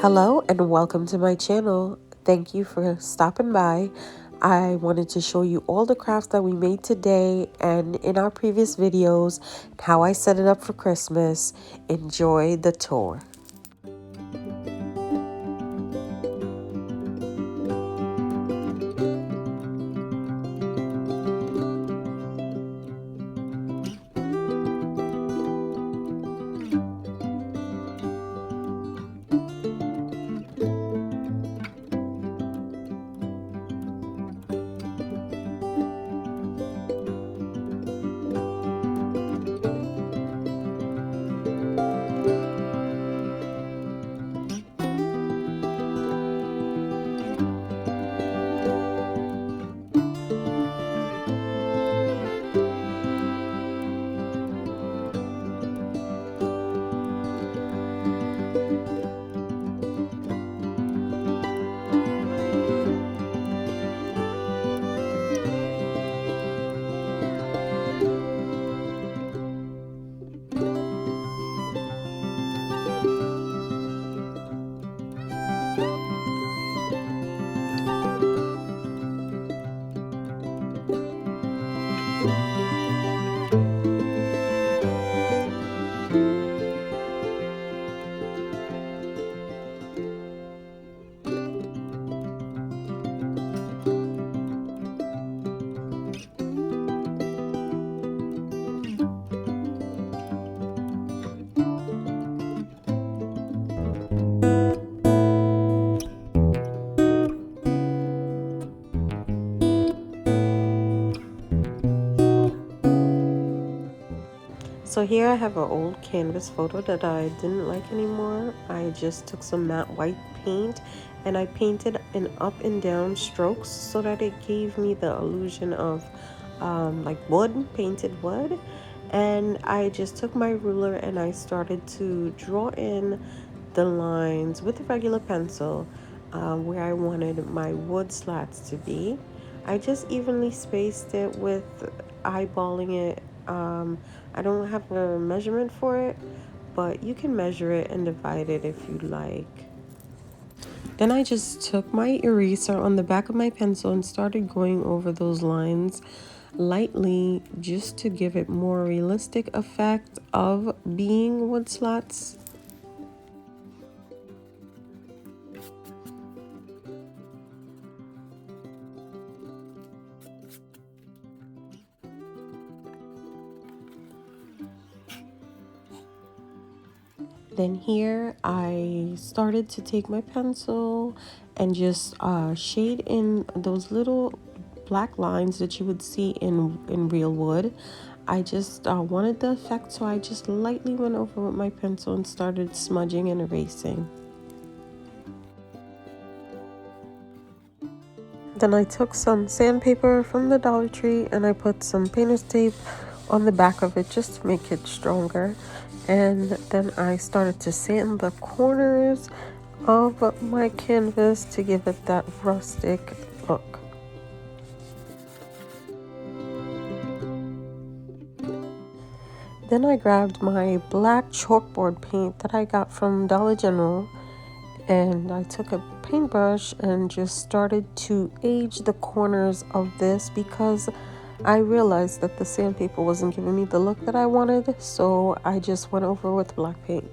Hello and welcome to my channel. Thank you for stopping by. I wanted to show you all the crafts that we made today and in our previous videos, how I set it up for Christmas. Enjoy the tour. So here I have an old canvas photo that I didn't like anymore. I just took some matte white paint and I painted in up and down strokes so that it gave me the illusion of like wood, painted wood. And I just took my ruler and I started to draw in the lines with a regular pencil where I wanted my wood slats to be. I just evenly spaced it with eyeballing it. I don't have a measurement for it, but you can measure it and divide it if you like. Then I just took my eraser on the back of my pencil and started going over those lines lightly just to give it more realistic effect of being wood slots. Then here I started to take my pencil and just shade in those little black lines that you would see in real wood. I just wanted the effect, so I just lightly went over with my pencil and started smudging and erasing. Then I took some sandpaper from the Dollar Tree and I put some painter's tape on the back of it just to make it stronger. And then I started to sand the corners of my canvas to give it that rustic look. Then I grabbed my black chalkboard paint that I got from Dollar General and I took a paintbrush and just started to age the corners of this because I realized that the sandpaper wasn't giving me the look that I wanted, so I just went over with black paint.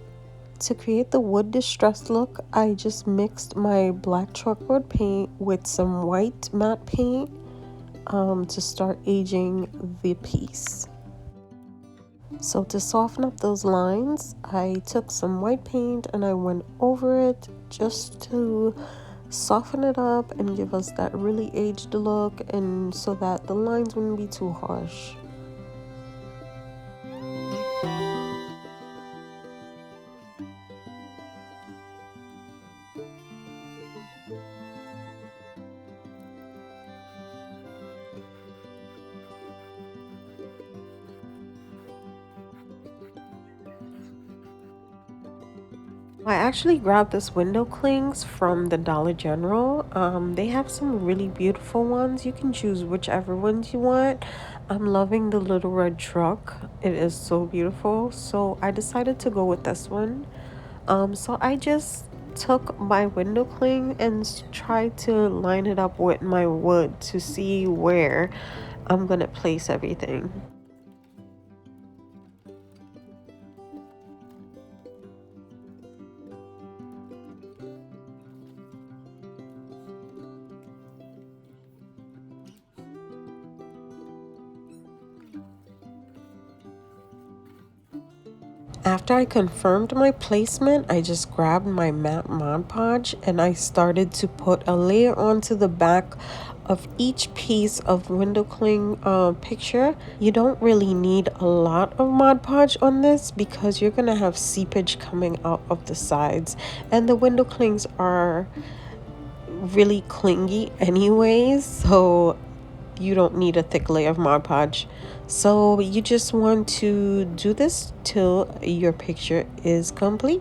To create the wood distressed look, I just mixed my black chalkboard paint with some white matte paint to start aging the piece. So to soften up those lines, I took some white paint and I went over it just to soften it up and give us that really aged look, and so that the lines wouldn't be too harsh. I actually grabbed this window clings from the Dollar General. They have some really beautiful ones. You can choose whichever ones you want. I'm loving the little red truck. It is so beautiful. So I decided to go with this one. So I just took my window cling and tried to line it up with my wood to see where I'm gonna place everything. After I confirmed my placement, I just grabbed my matte Mod Podge and I started to put a layer onto the back of each piece of window cling picture. You don't really need a lot of Mod Podge on this because you're going to have seepage coming out of the sides. And the window clings are really clingy anyways, so you don't need a thick layer of Mod Podge. So you just want to do this till your picture is complete.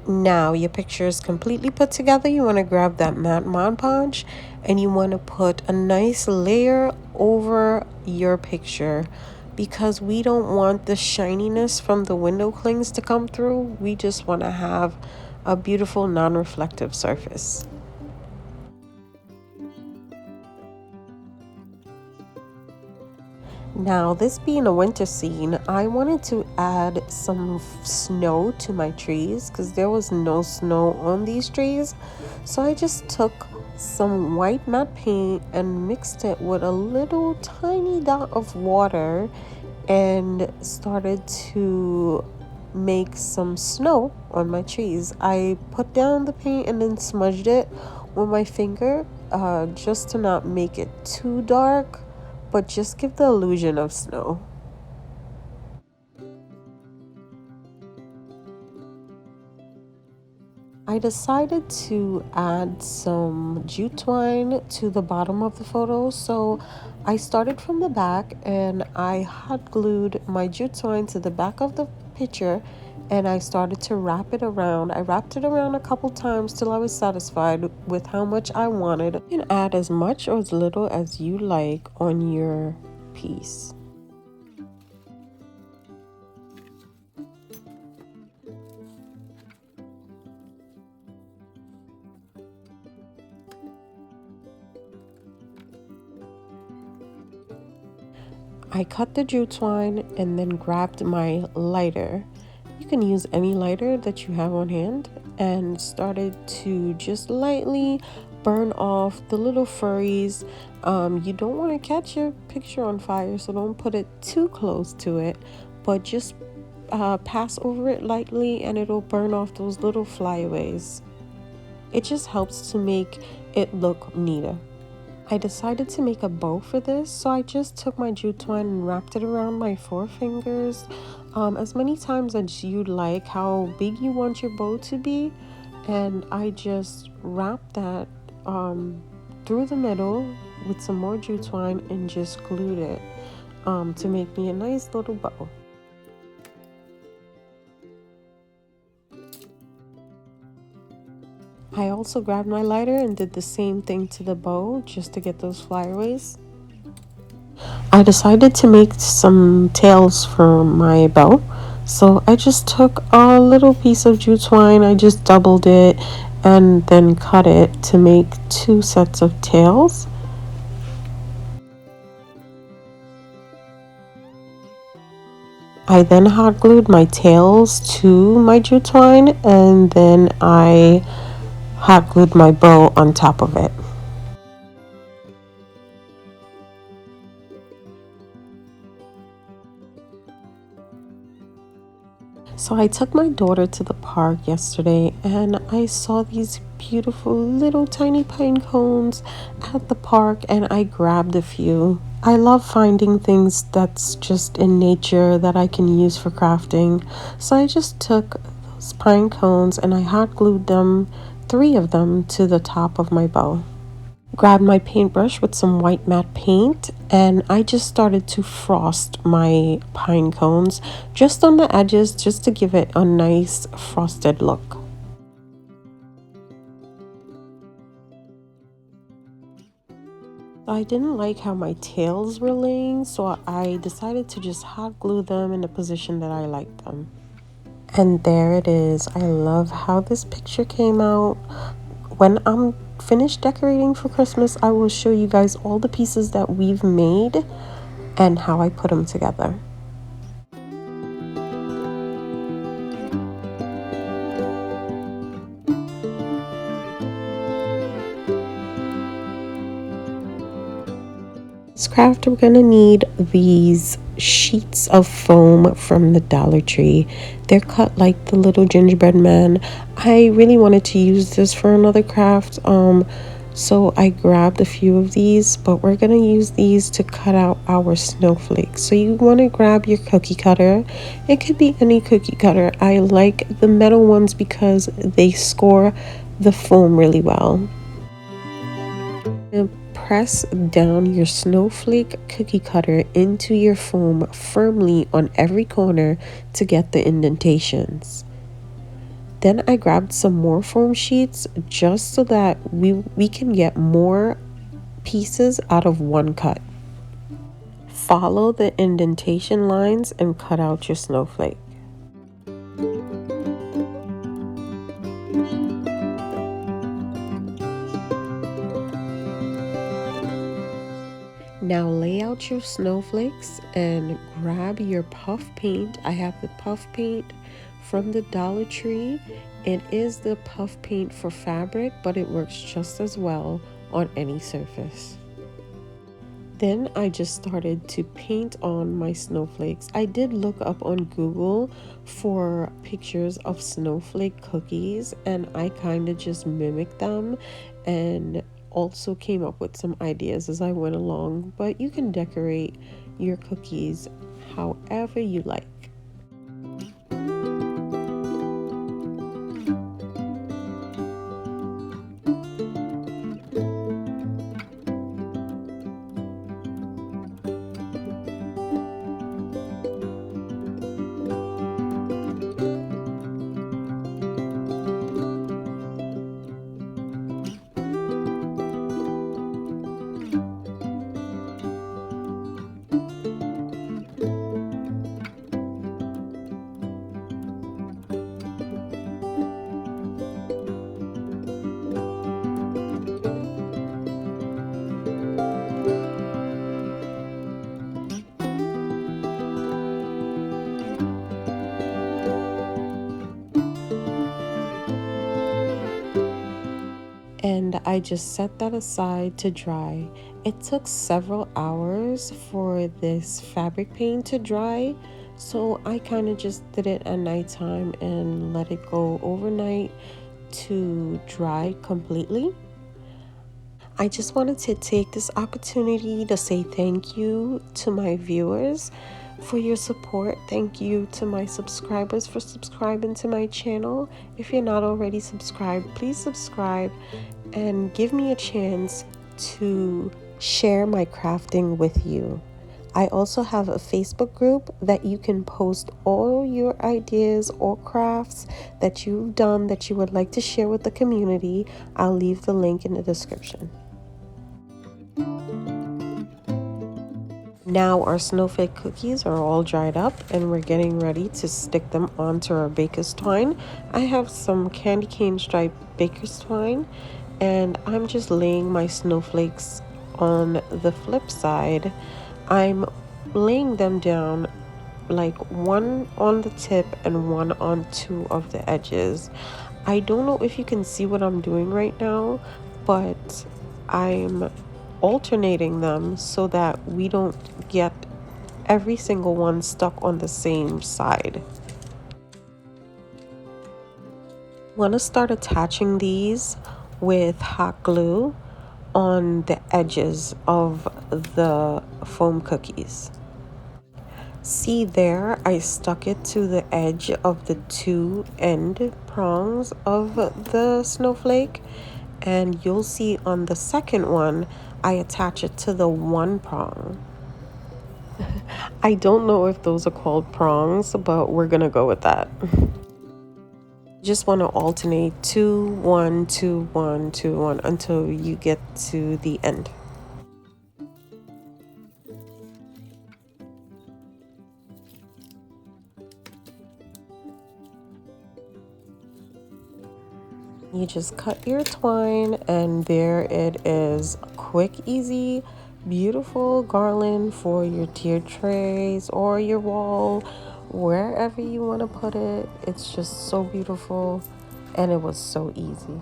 Now your picture is completely put together. You want to grab that matte Mod Podge and you want to put a nice layer over your picture because we don't want the shininess from the window clings to come through. We just want to have a beautiful non-reflective surface. Now, this being a winter scene, I wanted to add some snow to my trees because there was no snow on these trees. So I just took some white matte paint and mixed it with a little tiny dot of water and started to make some snow on my trees. I put down the paint and then smudged it with my finger just to not make it too dark, but just give the illusion of snow. I decided to add some jute twine to the bottom of the photo. So I started from the back and I hot glued my jute twine to the back of the picture and I started to wrap it around. I wrapped it around a couple times till I was satisfied with how much I wanted. You can add as much or as little as you like on your piece. I cut the jute twine and then grabbed my lighter. You can use any lighter that you have on hand and started to just lightly burn off the little furries. You don't want to catch your picture on fire, so don't put it too close to it, but just pass over it lightly and it'll burn off those little flyaways. It just helps to make it look neater. I decided to make a bow for this, so I just took my jute twine and wrapped it around my four fingers as many times as you'd like, how big you want your bow to be. And I just wrapped that through the middle with some more jute twine and just glued it to make me a nice little bow. I also grabbed my lighter and did the same thing to the bow just to get those flyaways. I decided to make some tails for my bow. So I just took a little piece of jute twine, I just doubled it and then cut it to make two sets of tails. I then hot glued my tails to my jute twine and then I hot glued my bow on top of it. So I took my daughter to the park yesterday and I saw these beautiful little tiny pine cones at the park and I grabbed a few. I love finding things that's just in nature that I can use for crafting. So I just took those pine cones and I hot glued them 3 of them to the top of my bow. Grabbed my paintbrush with some white matte paint, and I just started to frost my pine cones just on the edges, just to give it a nice frosted look. I didn't like how my tails were laying, so I decided to just hot glue them in the position that I liked them. And there it is. I love how this picture came out. When I'm finished decorating for Christmas, I will show you guys all the pieces that we've made and how I put them together. This craft, we're gonna need these sheets of foam from the Dollar Tree. They're cut like the little gingerbread man. I really wanted to use this for another craft, so I grabbed a few of these, but we're gonna use these to cut out our snowflakes. So you want to grab your cookie cutter. It could be any cookie cutter. I like the metal ones because they score the foam really well. And press down your snowflake cookie cutter into your foam firmly on every corner to get the indentations. Then I grabbed some more foam sheets just so that we can get more pieces out of one cut. Follow the indentation lines and cut out your snowflake. Now lay out your snowflakes and grab your puff paint. I have the puff paint from the Dollar Tree. It is the puff paint for fabric, but it works just as well on any surface. Then I just started to paint on my snowflakes. I did look up on Google for pictures of snowflake cookies, and I kind of just mimicked them and also came up with some ideas as I went along. But you can decorate your cookies however you like. And I just set that aside to dry. It took several hours for this fabric paint to dry, so I kind of just did it at nighttime and let it go overnight to dry completely. I just wanted to take this opportunity to say thank you to my viewers for your support. Thank you to my subscribers for subscribing to my channel. If you're not already subscribed, please subscribe and give me a chance to share my crafting with you. I also have a Facebook group that you can post all your ideas or crafts that you've done that you would like to share with the community. I'll leave the link in the description. Now our snowflake cookies are all dried up and we're getting ready to stick them onto our baker's twine. I have some candy cane striped baker's twine, and I'm just laying my snowflakes on the flip side. I'm laying them down like one on the tip and one on two of the edges. I don't know if you can see what I'm doing right now, but I'm alternating them so that we don't get every single one stuck on the same side. Want to start attaching these with hot glue on the edges of the foam cookies. See there, I stuck it to the edge of the two end prongs of the snowflake, and you'll see on the second one, I attach it to the one prong. I don't know if those are called prongs, but we're gonna go with that. Just want to alternate 2 1 2 1 2 1 until you get to the end. You just cut your twine, and there it is. Quick, easy, beautiful garland for your tier trays or your wall, wherever you want to put it. It's just so beautiful, and it was so easy.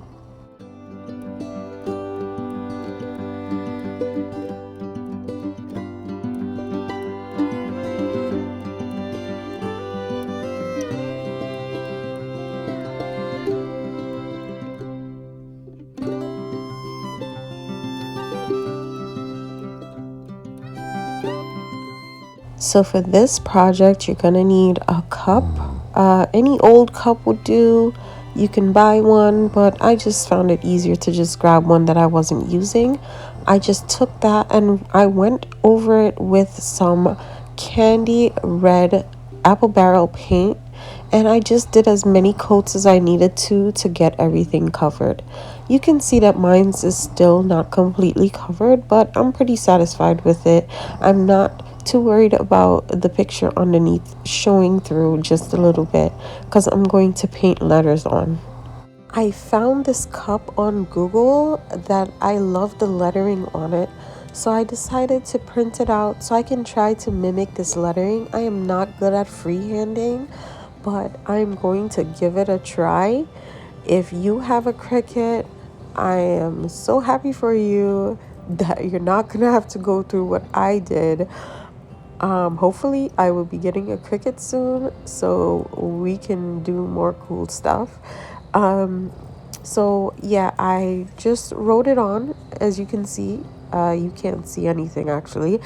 So for this project, you're gonna need a cup. Any old cup would do. You can buy one, but I just found it easier to just grab one that I wasn't using. I just took that and I went over it with some candy red apple barrel paint, and I just did as many coats as I needed to get everything covered. You can see that mine's is still not completely covered, but I'm pretty satisfied with it. I'm not too worried about the picture underneath showing through just a little bit because I'm going to paint letters on. I found this cup on Google that I love the lettering on it, so I decided to print it out so I can try to mimic this lettering. I am not good at freehanding, but I'm going to give it a try. If you have a Cricut, I am so happy for you that you're not gonna have to go through what I did. Hopefully I will be getting a Cricut soon so we can do more cool stuff. So yeah, I just wrote it on. As you can see, you can't see anything actually.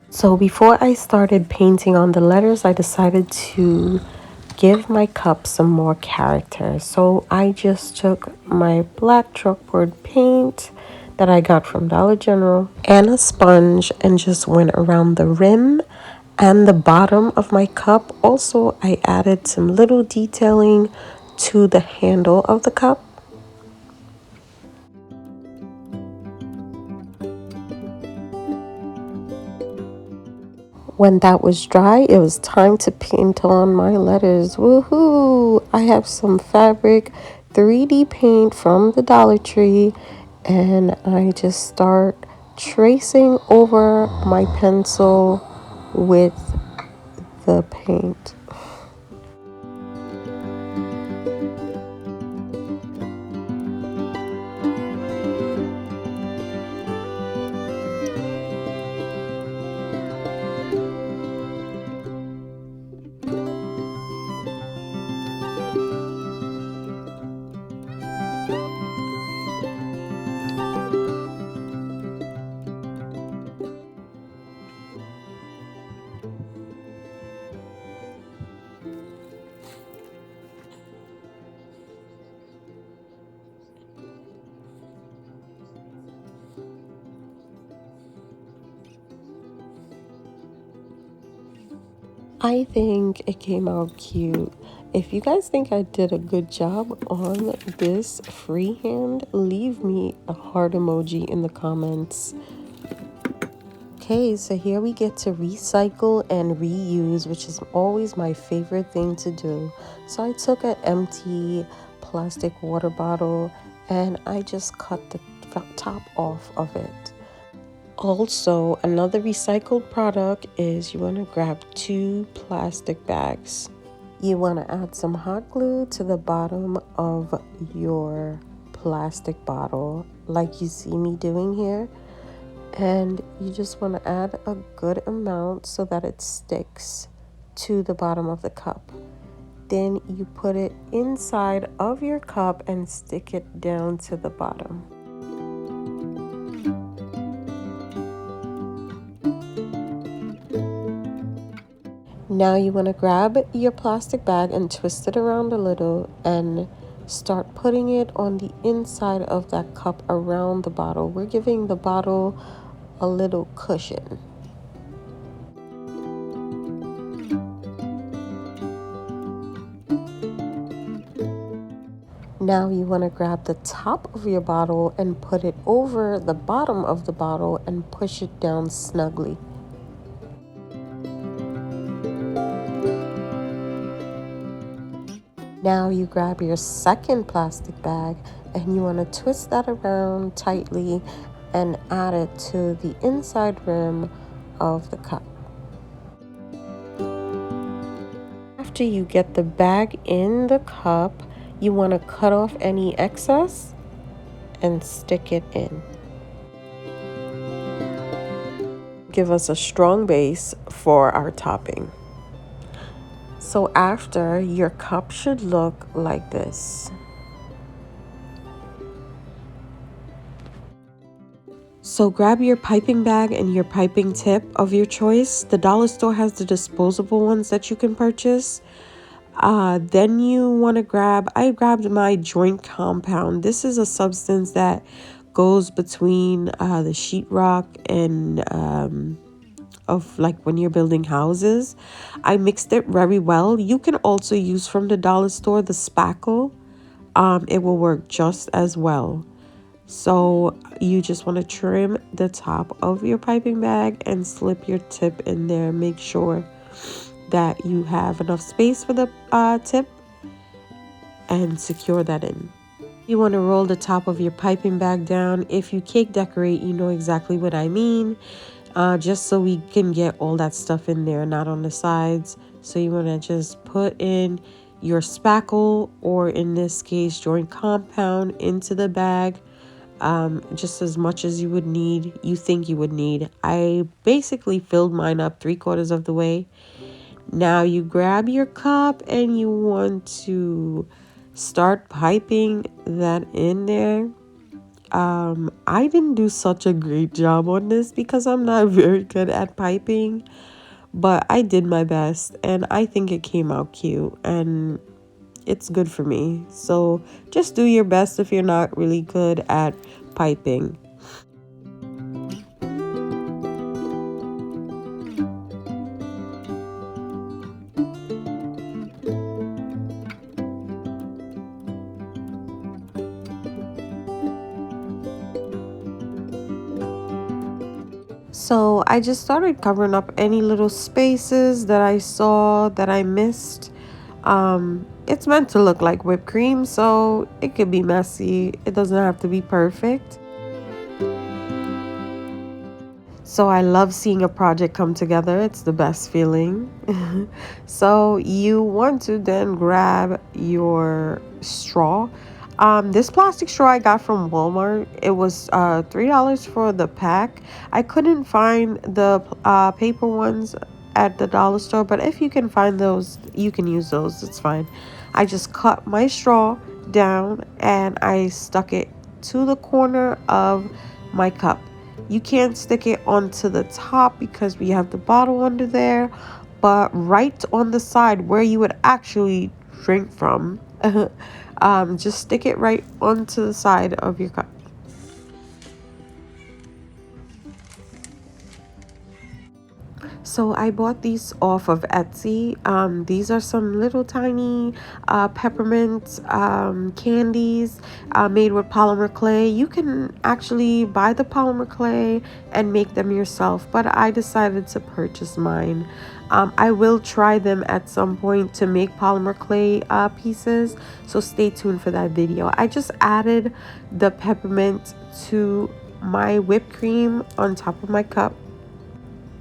So before I started painting on the letters, I decided to give my cup some more character. So I just took my black chalkboard paint that I got from Dollar General and a sponge and just went around the rim and the bottom of my cup. Also, I added some little detailing to the handle of the cup. When that was dry, it was time to paint on my letters. Woohoo! I have some fabric 3D paint from the Dollar Tree, and I just start tracing over my pencil with the paint. I think it came out cute. If you guys think I did a good job on this freehand, leave me a heart emoji in the comments. Okay, so here we get to recycle and reuse, which is always my favorite thing to do. So I took an empty plastic water bottle and I just cut the top off of it. Also, another recycled product is you want to grab 2 plastic bags. You want to add some hot glue to the bottom of your plastic bottle, like you see me doing here. And you just want to add a good amount so that it sticks to the bottom of the cup. Then you put it inside of your cup and stick it down to the bottom. Now you want to grab your plastic bag and twist it around a little and start putting it on the inside of that cup around the bottle. We're giving the bottle a little cushion. Now you want to grab the top of your bottle and put it over the bottom of the bottle and push it down snugly. Now you grab your second plastic bag and you want to twist that around tightly and add it to the inside rim of the cup. After you get the bag in the cup, you want to cut off any excess and stick it in. Give us a strong base for our topping. So after, your cup should look like this. So grab your piping bag and your piping tip of your choice. The dollar store has the disposable ones that you can purchase. Then you want to I grabbed my joint compound. This is a substance that goes between the sheetrock and of like when you're building houses. I mixed it very well. You can also use from the dollar store the spackle. It will work just as well. So you just want to trim the top of your piping bag and slip your tip in there. Make sure that you have enough space for the tip and secure that in. You want to roll the top of your piping bag down. If you cake decorate, you know exactly what I mean. Just so we can get all that stuff in there, not on the sides. So you want to just put in your spackle, or in this case joint compound, into the bag. Just as much as you think you would need. I basically filled mine up 3/4 of the way. Now you grab your cup and you want to start piping that in there. I didn't do such a great job on this because I'm not very good at piping, but I did my best and I think it came out cute and it's good for me. So just do your best if you're not really good at piping. So I just started covering up any little spaces that I saw that I missed. It's meant to look like whipped cream, so it could be messy. It doesn't have to be perfect. So I love seeing a project come together. It's the best feeling. So you want to then grab your straw. This plastic straw I got from Walmart. It was $3 for the pack. I couldn't find the paper ones at the dollar store, but if you can find those, you can use those. It's fine. I just cut my straw down and I stuck it to the corner of my cup. You can't stick it onto the top because we have the bottle under there, but right on the side where you would actually drink from, just stick it right onto the side of your cup. So I bought these off of Etsy. These are some little tiny peppermint candies made with polymer clay. You can actually buy the polymer clay and make them yourself, but I decided to purchase mine. I will try them at some point to make polymer clay pieces, so stay tuned for that video. I just added the peppermint to my whipped cream on top of my cup.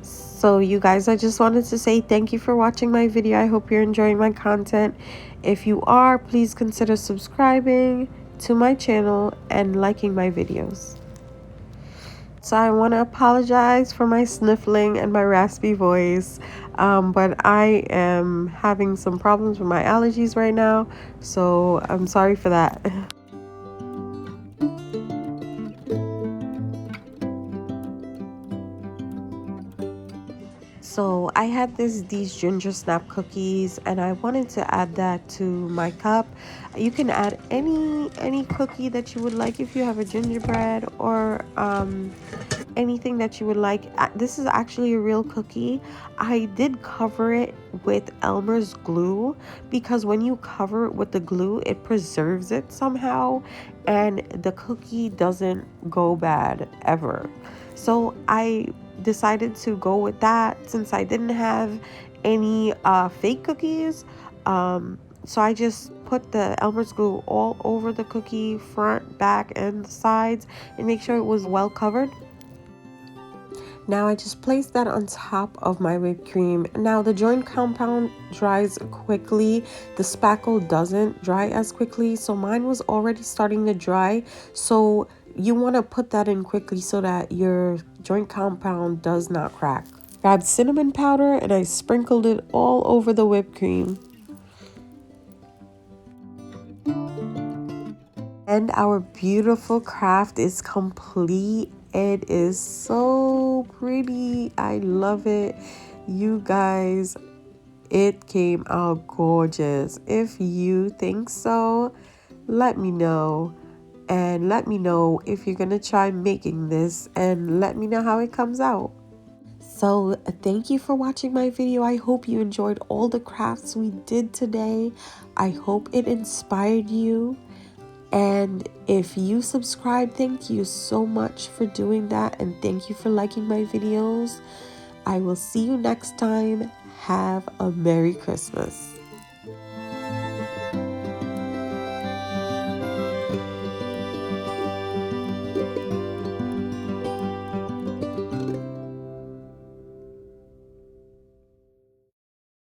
So you guys, I just wanted to say thank you for watching my video. I hope you're enjoying my content. If you are, please consider subscribing to my channel and liking my videos. So I want to apologize for my sniffling and my raspy voice, but I am having some problems with my allergies right now, so I'm sorry for that. So I had these ginger snap cookies, and I wanted to add that to my cup. You can add any cookie that you would like if you have a gingerbread, or anything that you would like. This is actually a real cookie. I did cover it with Elmer's glue, because when you cover it with the glue, it preserves it somehow, and the cookie doesn't go bad ever. So I decided to go with that since I didn't have any fake cookies. So I just put the Elmer's glue all over the cookie, front, back, and the sides, and make sure it was well covered. Now I just placed that on top of my whipped cream. Now the joint compound dries quickly. The spackle doesn't dry as quickly. So mine was already starting to dry. So you want to put that in quickly so that your joint compound does not crack. Grabbed cinnamon powder and I sprinkled it all over the whipped cream. And our beautiful craft is complete. It is so pretty. I love it. You guys, it came out gorgeous. If you think so, let me know. And let me know if you're going to try making this, and let me know how it comes out. So thank you for watching my video. I hope you enjoyed all the crafts we did today. I hope it inspired you. And if you subscribe, thank you so much for doing that, and thank you for liking my videos. I will see you next time. Have a Merry Christmas.